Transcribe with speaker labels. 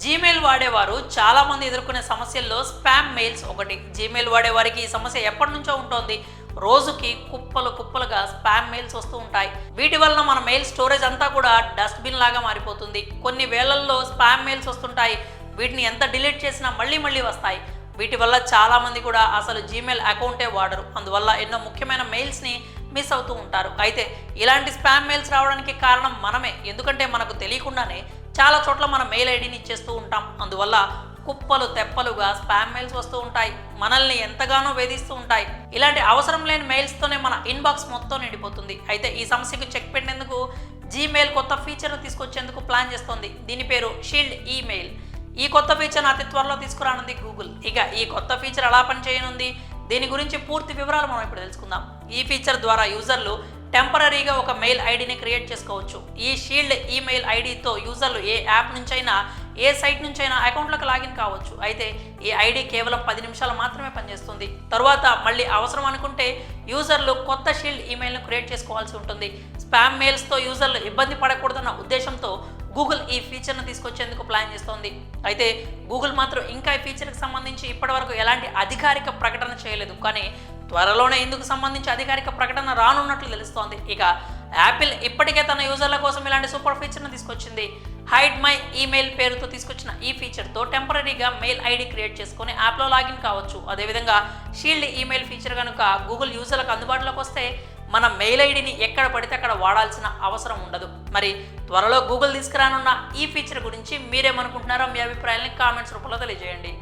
Speaker 1: Gmail వాడేవారు చాలామంది ఎదుర్కొనే సమస్యల్లో స్పామ్ మెయిల్స్ ఒకటి. జీమెయిల్ వాడేవారికి ఈ సమస్య ఎప్పటి నుంచో ఉంటుంది. రోజుకి కుప్పలు కుప్పలుగా స్పామ్ మెయిల్స్ వస్తూ ఉంటాయి. వీటి వలన మన మెయిల్ స్టోరేజ్ అంతా కూడా డస్ట్బిన్ లాగా మారిపోతుంది. కొన్ని వేళల్లో స్పామ్ మెయిల్స్ వస్తుంటాయి. వీటిని ఎంత డిలీట్ చేసినా మళ్ళీ మళ్ళీ వస్తాయి. వీటి వల్ల చాలామంది కూడా అసలు జీమెయిల్ అకౌంటే వాడరు. అందువల్ల ఎన్నో ముఖ్యమైన మెయిల్స్ని మిస్ అవుతూ ఉంటారు. అయితే ఇలాంటి స్పామ్ మెయిల్స్ రావడానికి కారణం మనమే. ఎందుకంటే మనకు తెలియకుండానే చాలా చోట్ల మన మెయిల్ ఐడిని ఇచ్చేస్తూ ఉంటాం. అందువల్ల కుప్పలు తెప్పలుగా స్పామ్ మెయిల్స్ వస్తూ ఉంటాయి. మనల్ని ఎంతగానో వేధిస్తూ ఉంటాయి. ఇలాంటి అవసరం లేని మెయిల్స్తోనే మన ఇన్బాక్స్ మొత్తం నిండిపోతుంది. అయితే ఈ సమస్యకు చెక్ పెట్టేందుకు జీమెయిల్ కొత్త ఫీచర్ను తీసుకొచ్చేందుకు ప్లాన్ చేస్తోంది. దీని పేరు షీల్డ్ ఈమెయిల్. ఈ కొత్త ఫీచర్ను అతి త్వరలో తీసుకురానుంది గూగుల్. ఇక ఈ కొత్త ఫీచర్ ఎలా పనిచేయనుంది, దీని గురించి పూర్తి వివరాలు మనం ఇప్పుడు తెలుసుకుందాం. ఈ ఫీచర్ ద్వారా యూజర్లు టెంపరరీగా ఒక మెయిల్ ఐడిని క్రియేట్ చేసుకోవచ్చు. ఈ షీల్డ్ ఈమెయిల్ ఐడితో యూజర్లు ఏ యాప్ నుంచైనా ఏ సైట్ నుంచైనా అకౌంట్లకు లాగిన్ కావచ్చు. అయితే ఈ ఐడి కేవలం 10 నిమిషాలు మాత్రమే పనిచేస్తుంది. తరువాత మళ్ళీ అవసరం అనుకుంటే యూజర్లు కొత్త షీల్డ్ ఈమెయిల్ను క్రియేట్ చేసుకోవాల్సి ఉంటుంది. స్పామ్ మెయిల్స్తో యూజర్లు ఇబ్బంది పడకూడదన్న ఉద్దేశంతో గూగుల్ ఈ ఫీచర్ను తీసుకొచ్చేందుకు ప్లాన్ చేస్తోంది. అయితే గూగుల్ మాత్రం ఇంకా ఈ ఫీచర్కి సంబంధించి ఇప్పటివరకు ఎలాంటి అధికారిక ప్రకటన చేయలేదు. కానీ త్వరలోనే ఇందుకు సంబంధించి అధికారిక ప్రకటన రానున్నట్లు తెలుస్తోంది. ఇక యాపిల్ ఇప్పటికే తన యూజర్ల కోసం ఇలాంటి సూపర్ ఫీచర్ను తీసుకొచ్చింది. హైడ్ మై ఈమెయిల్ పేరుతో తీసుకొచ్చిన ఈ ఫీచర్తో టెంపరరీగా మెయిల్ ఐడి క్రియేట్ చేసుకొని యాప్లో లాగిన్ కావచ్చు. అదేవిధంగా షీల్డ్ ఈమెయిల్ ఫీచర్ కనుక గూగుల్ యూజర్లకు అందుబాటులోకి వస్తే మన మెయిల్ ఐడిని ఎక్కడ పడితే అక్కడ వాడాల్సిన అవసరం ఉండదు. మరి త్వరలో గూగుల్ తీసుకురానున్న ఈ ఫీచర్ గురించి మీరేమనుకుంటున్నారో మీ అభిప్రాయాన్ని కామెంట్స్ రూపంలో తెలియజేయండి.